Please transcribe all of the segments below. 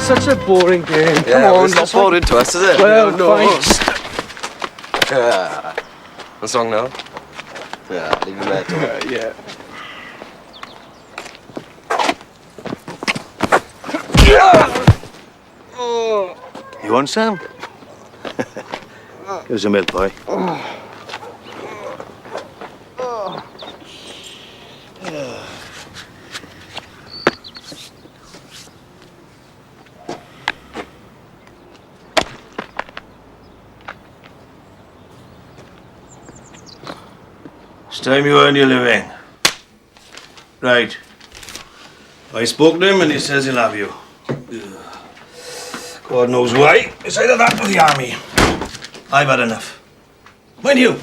such a boring game. Yeah, Come on, it's not boring to us, is it? Well, no. fine. Yeah. What's wrong now? Yeah, leave him there. Yeah. You want some? Here's a milk, boy. It's time you earn your living. Right. I spoke to him and he says he'll have you. God knows why. It's either that or the army. I've had enough. Mind you,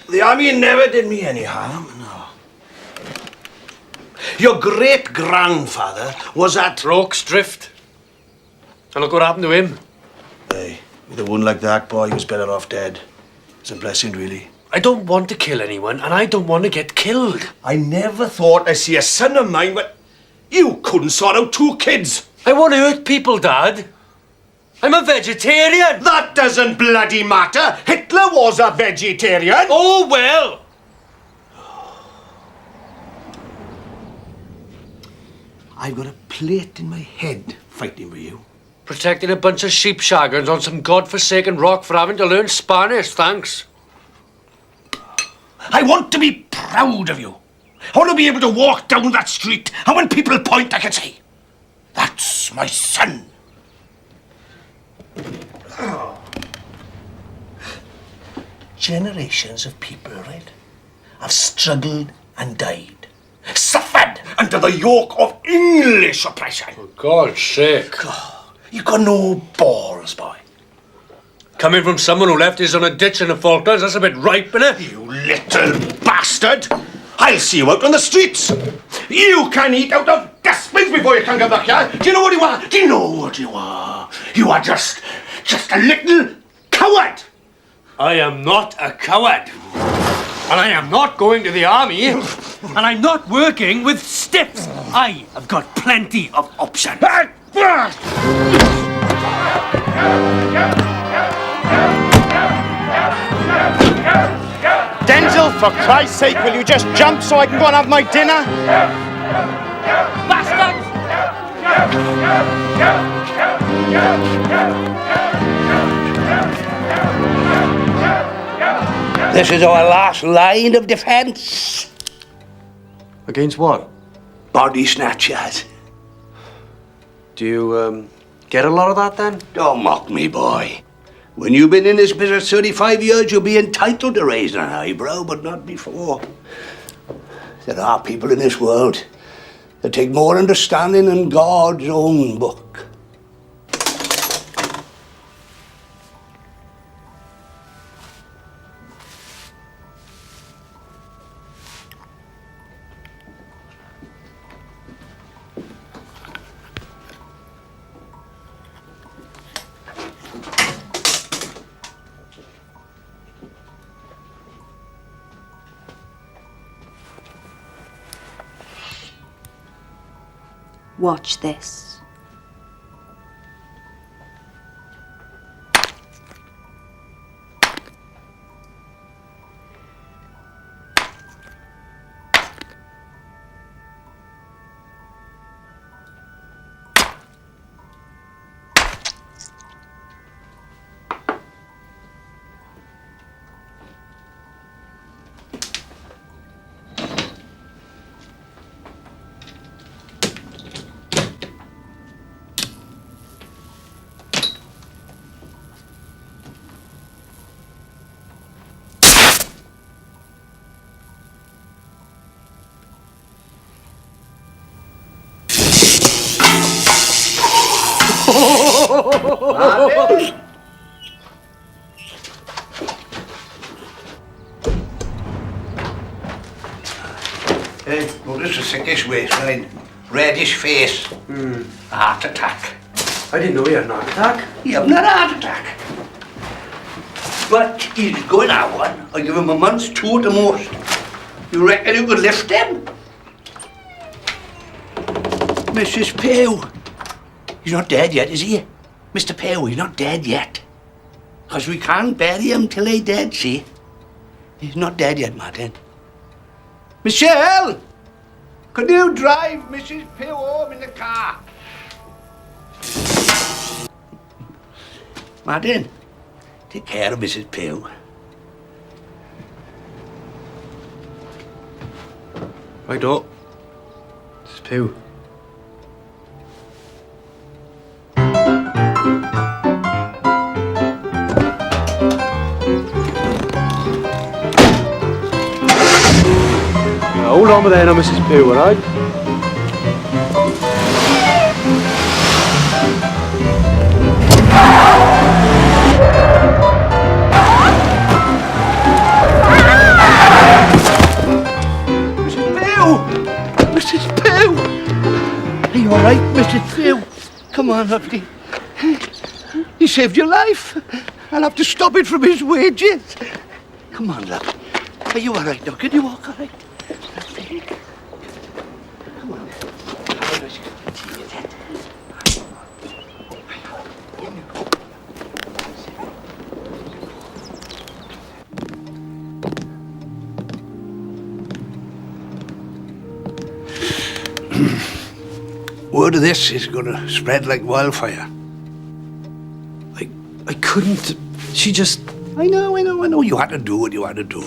the army never did me any harm, no. Your great-grandfather was at... Roke's Drift. And look what happened to him. Hey, with a one like that, boy, he was better off dead. It's a blessing, really. I don't want to kill anyone, and I don't want to get killed. I never thought I'd see a son of mine, but you couldn't sort out 2 kids. I want to hurt people, Dad. I'm a vegetarian. That doesn't bloody matter. Hitler was a vegetarian. Oh, well. I've got a plate in my head fighting for you. Protecting a bunch of sheep shaggers on some godforsaken rock for having to learn Spanish, thanks. I want to be proud of you. I want to be able to walk down that street and when people point I can say, that's my son. Generations of people, right, have struggled and died, suffered under the yoke of English oppression. For God's sake. God, you've got no balls, boy. Coming from someone who left his on a ditch in the Falklands, that's a bit ripe, innit? You little bastard! I'll see you out on the streets. You can eat out of dustbins before you can come back here. Do you know what you are? Do you know what you are? You are just a little coward. I am not a coward. And I am not going to the army. And I'm not working with stiffs. I have got plenty of options. Denzel, for Christ's sake, will you just jump so I can go and have my dinner? Bastards! This is our last line of defence. Against what? Body snatchers. Do you, get a lot of that then? Don't mock me, boy. When you've been in this business 35 years, you'll be entitled to raise an eyebrow, but not before. There are people in this world that take more understanding than God's own book. Watch this. Hey, notice the sickish waistline, reddish face, heart attack. I didn't know he had an heart attack. He hasn't had a heart attack. But he's going to have one. I give him a month's tour at the most. You reckon you could lift him? Mrs. Pugh. He's not dead yet, is he? Mr. Pugh, he's not dead yet. Because we can't bury him till he's dead, see? He's not dead yet, Martin. Michelle! Could you drive Mrs. Pugh home in the car? Martin, take care of Mrs. Pugh. Right up. Mrs. Pugh. Hold on with there now, Mrs. Pugh, all right? Mrs. Pugh! Are you all right, Mrs. Pugh? Come on, lovely. He saved your life. I'll have to stop it from his wages. Come on, love. Are you all right now? Can you walk all right? Lovely. Come on. Word of this is going to spread like wildfire. I couldn't. She just... I know. You had to do what you had to do.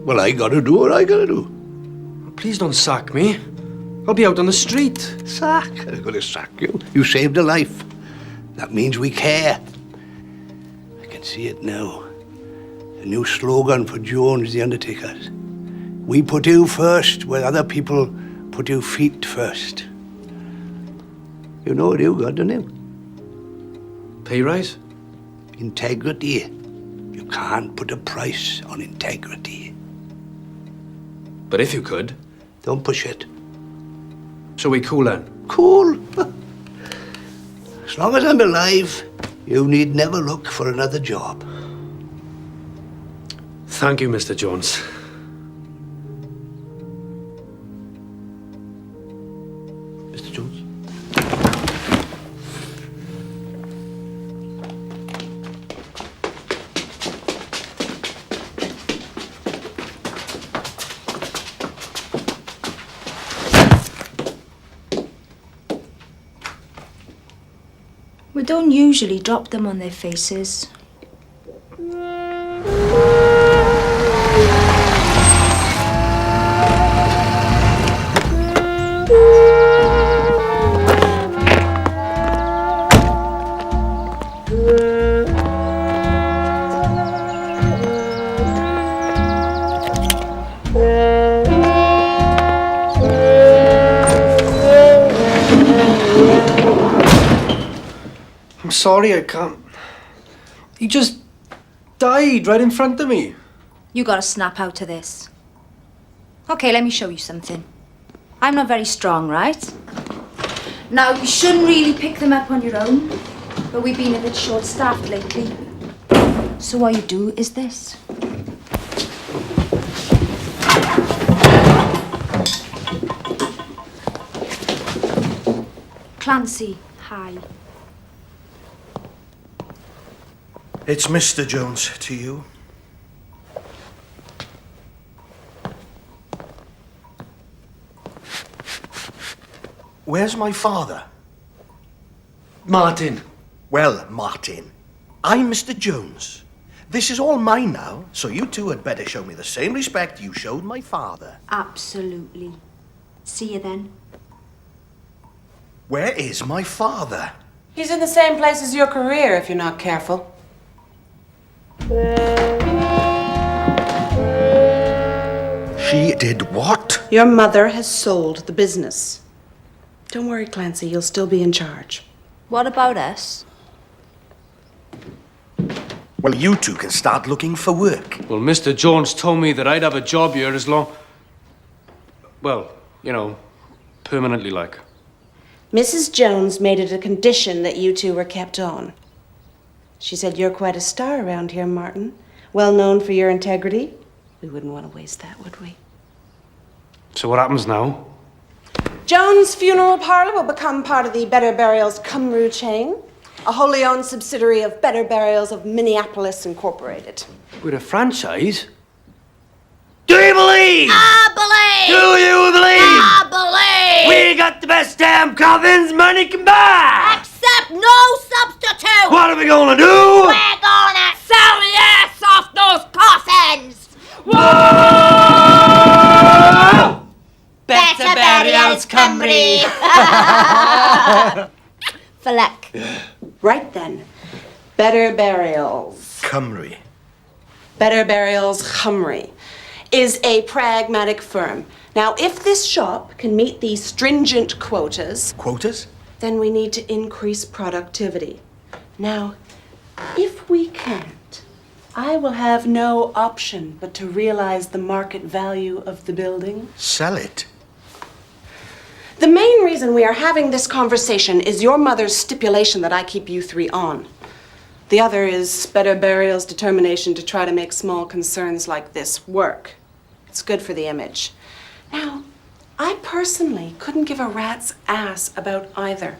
Well, I got to do what I got to do. Please don't sack me. I'll be out on the street. Sack? I'm going to sack you. You saved a life. That means we care. I can see it now. A new slogan for Jones, the Undertakers. We put you first where other people put your feet first. You know what you got, don't you? Pay rise? Integrity. You can't put a price on integrity. But if you could. Don't push it. So we cool then? Cool. As long as I'm alive, you need never look for another job. Thank you, Mr. Jones. Mr. Jones? We don't usually drop them on their faces. I'm sorry, I can't. He just died right in front of me. You gotta snap out of this. Okay, let me show you something. I'm not very strong, right? Now, you shouldn't really pick them up on your own, but we've been a bit short-staffed lately. So what you do is this. Clancy, hi. It's Mr. Jones to you. Where's my father? Martin. Well, Martin, I'm Mr. Jones. This is all mine now, so you two had better show me the same respect you showed my father. Absolutely. See you then. Where is my father? He's in the same place as your career if you're not careful. She did what? Your mother has sold the business. Don't worry, Clancy, you'll still be in charge. What about us? Well, you two can start looking for work. Well, Mr. Jones told me that I'd have a job here as long... Well, you know, permanently like. Mrs. Jones made it a condition that you two were kept on. She said you're quite a star around here, Martin. Well known for your integrity. We wouldn't want to waste that, would we? So what happens now? Jones Funeral Parlour will become part of the Better Burials Cymru chain, a wholly owned subsidiary of Better Burials of Minneapolis Incorporated. We're a franchise? Do you believe? I believe! Do you believe? I believe! We got the best damn coffins money can buy! Except no substitute! What are we gonna do? We're gonna sell the ass off those coffins! Whoa! Better Burials Cymru! For luck. Right then. Better Burials. Cymru. Better Burials Cymru is a pragmatic firm. Now, if this shop can meet these stringent quotas, Quotas? then we need to increase productivity. Now, if we can't, I will have no option but to realize the market value of the building. Sell it. The main reason we are having this conversation is your mother's stipulation that I keep you three on. The other is Better Burial's determination to try to make small concerns like this work. It's good for the image. Now, I personally couldn't give a rat's ass about either.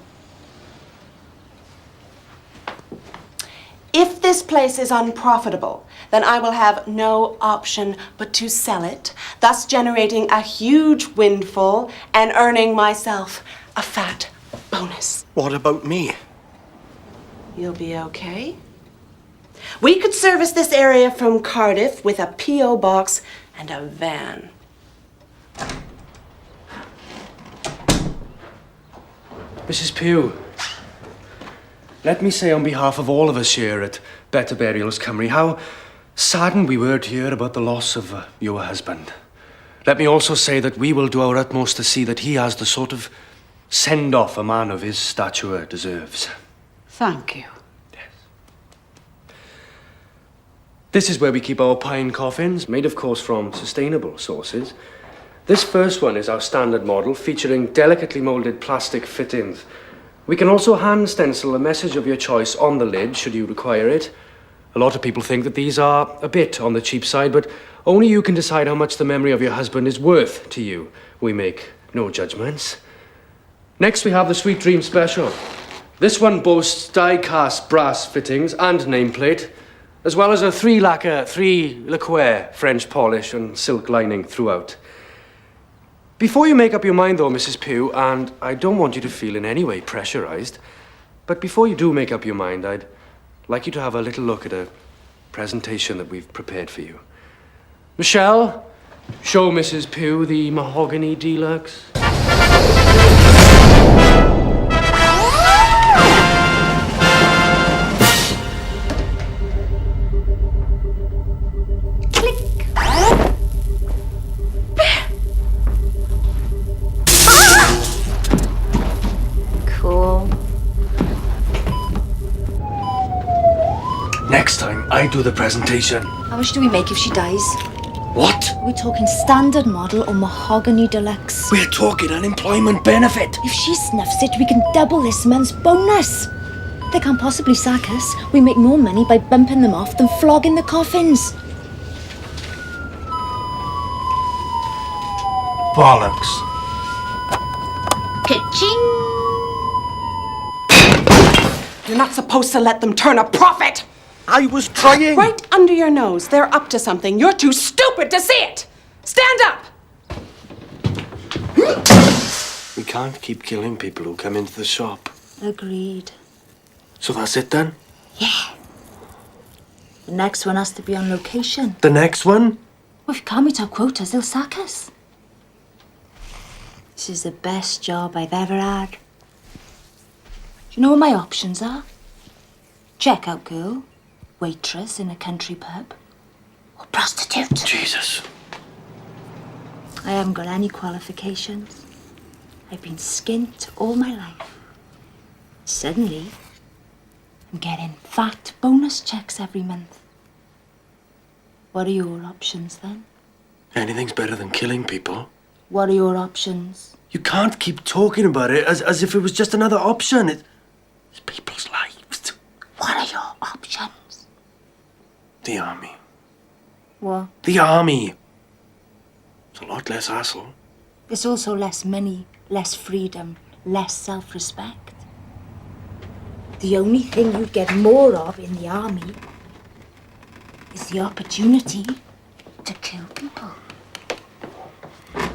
If this place is unprofitable, then I will have no option but to sell it, thus generating a huge windfall and earning myself a fat bonus. What about me? You'll be okay. We could service this area from Cardiff with a P.O. box and a van. Mrs. Pugh, let me say on behalf of all of us here at Better Burials Cymru how saddened we were to hear about the loss of your husband. Let me also say that we will do our utmost to see that he has the sort of send-off a man of his stature deserves. Thank you. This is where we keep our pine coffins, made of course from sustainable sources. This first one is our standard model, featuring delicately moulded plastic fittings. We can also hand stencil a message of your choice on the lid, should you require it. A lot of people think that these are a bit on the cheap side, but only you can decide how much the memory of your husband is worth to you. We make no judgments. Next we have the Sweet Dream Special. This one boasts die-cast brass fittings and nameplate, as well as a 3-lacquer French polish and silk lining throughout. Before you make up your mind though, Mrs. Pugh, and I don't want you to feel in any way pressurized, but before you do make up your mind, I'd like you to have a little look at a presentation that we've prepared for you. Michelle, show Mrs. Pugh the Mahogany Deluxe. Cool. Next time, I do the presentation. How much do we make if she dies? What? We're talking standard model or mahogany deluxe. We're talking unemployment benefit. If she snuffs it, we can double this month's bonus. They can't possibly sack us. We make more money by bumping them off than flogging the coffins. Bollocks. Ka-ching! You're not supposed to let them turn a profit! I was trying. Right under your nose. They're up to something. You're too stupid to see it! Stand up! We can't keep killing people who come into the shop. Agreed. So that's it then? Yeah. The next one has to be on location. The next one? Well, if you can't meet our quotas, they'll sack us. This is the best job I've ever had. Do you know what my options are? Checkout girl, waitress in a country pub, or prostitute. Jesus. I haven't got any qualifications. I've been skint all my life. Suddenly, I'm getting fat bonus checks every month. What are your options then? Anything's better than killing people. What are your options? You can't keep talking about it as if it was just another option. It's people's lives. What are your options? The army. What? The army. It's a lot less hassle. It's also less money less freedom, less self-respect. The only thing you'd get more of in the army is the opportunity to kill people.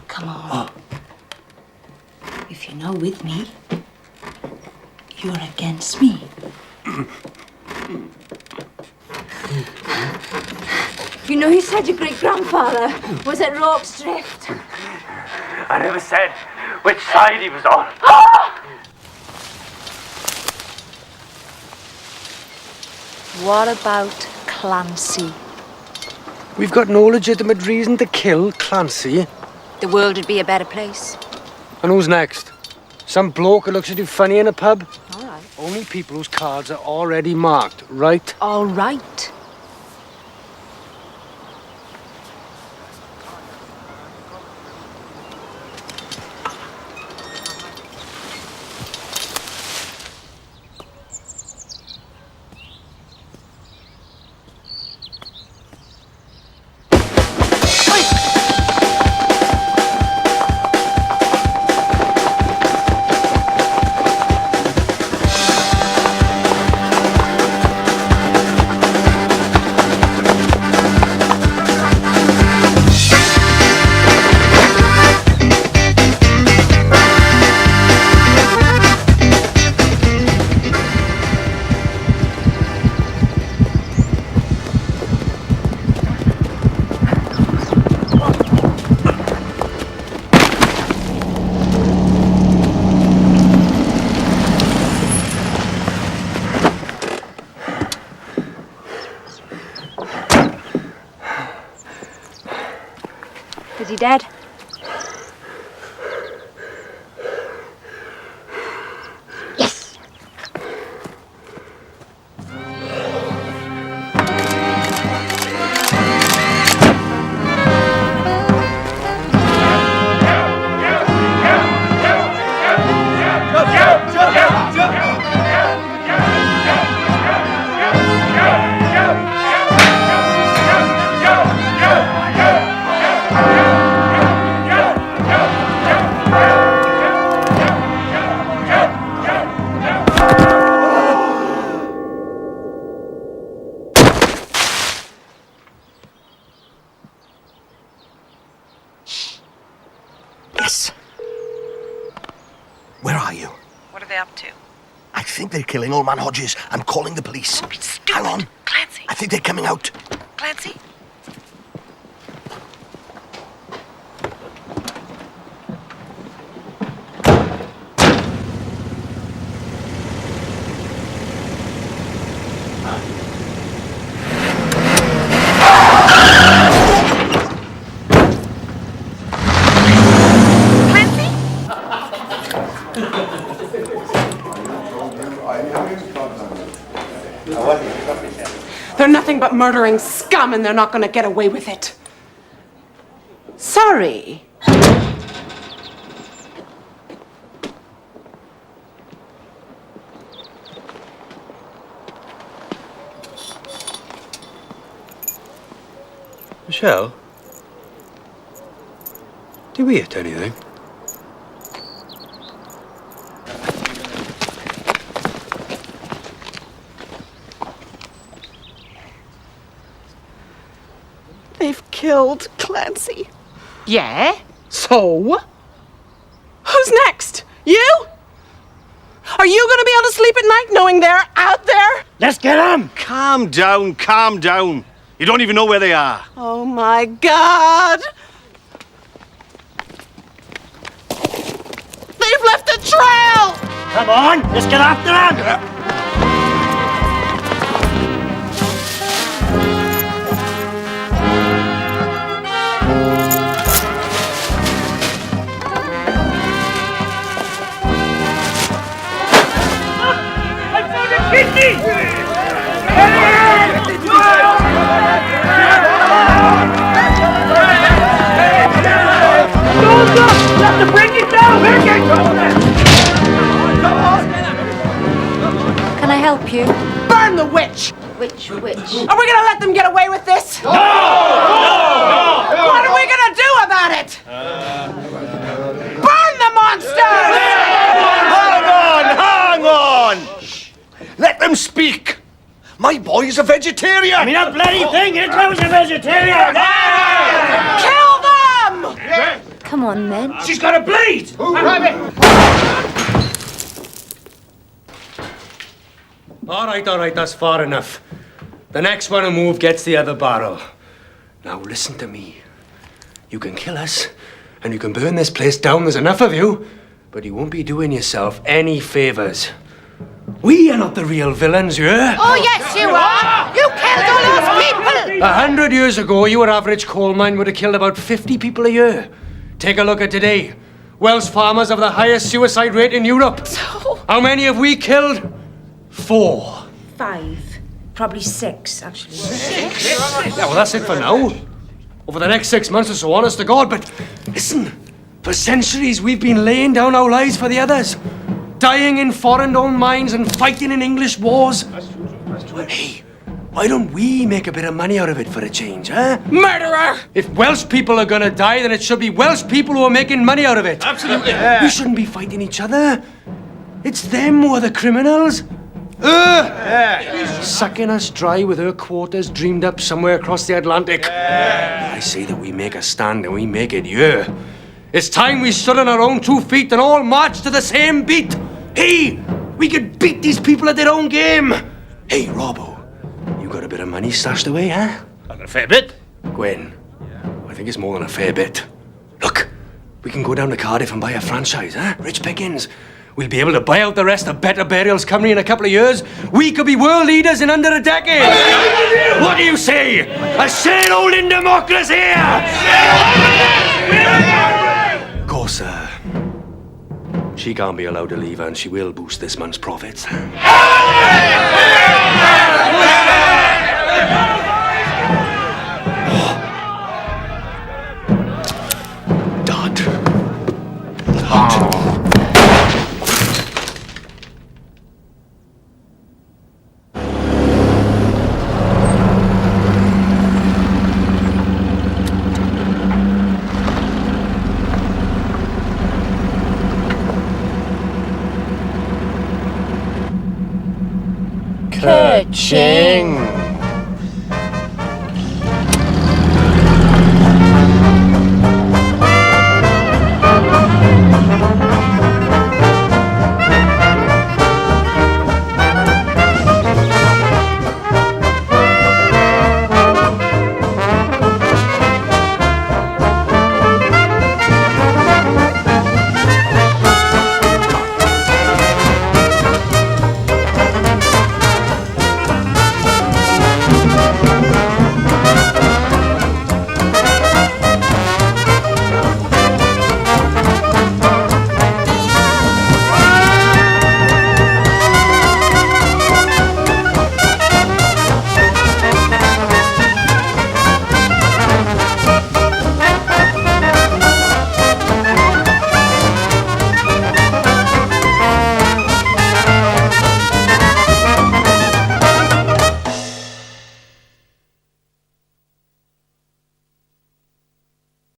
Come on. If you're not with me, you're against me. You know, you said your great-grandfather was at Rorke's Drift. I never said which side he was on. What about Clancy? We've got no legitimate reason to kill Clancy. The world would be a better place. And who's next? Some bloke who looks at you funny in a pub? All right. Only people whose cards are already marked, right? All right. Is he dead? Yes. Yes. Where are you? What are they up to? I think they're killing old man Hodges. I'm calling the police. Don't be stupid. Hang on. Clancy. I think they're coming out. Clancy. They're nothing but murdering scum, and they're not going to get away with it. Sorry. Michelle? Did we hit anything? They've killed Clancy. Yeah? So? Who's next? You? Are you going to be able to sleep at night knowing they're out there? Let's get him! Calm down, calm down. You don't even know where they are. Oh my God! They've left a trail! Come on, let's get after him! Can I help you? Burn the witch! Which? Are we gonna let them get away with this? No! What are we gonna do about it? Burn the monster! can speak. My boy's a vegetarian. I mean, that bloody thing, it was a vegetarian! Kill them! Come on, then. She's got a bleed! All right, that's far enough. The next one to move gets the other barrel. Now listen to me. You can kill us, and you can burn this place down, there's enough of you, but you won't be doing yourself any favours. We are not the real villains, yeah? Oh, yes, you are. You killed all those people. 100 years ago, your average coal mine would have killed about 50 people a year. Take a look at today. Welsh farmers have the highest suicide rate in Europe. How many have we killed? 4. 5. Probably 6, actually. Yeah, well, that's it for now. Over the next 6 months or so, honest to God, but listen, for centuries we've been laying down our lives for the others. Dying in foreign-owned mines and fighting in English wars. Hey, why don't we make a bit of money out of it for a change, huh? Murderer! If Welsh people are gonna die, then it should be Welsh people who are making money out of it. Absolutely. We shouldn't be fighting each other. It's them who are the criminals. Sucking us dry with her quarters dreamed up somewhere across the Atlantic. I say that we make a stand and we make it here. It's time we stood on our own 2 feet and all marched to the same beat. Hey, we could beat these people at their own game. Hey, Robbo, you got a bit of money stashed away, huh? A fair bit. Gwen, I think it's more than a fair bit. Look, we can go down to Cardiff and buy a franchise, huh? Rich pickings. We'll be able to buy out the rest of Better Burials Company in a couple of years. We could be world leaders in under a decade. What do you say? A shareholding democracy here! Go, sir. She can't be allowed to leave, and she will boost this month's profits. Dot. Dot. Ka-ching!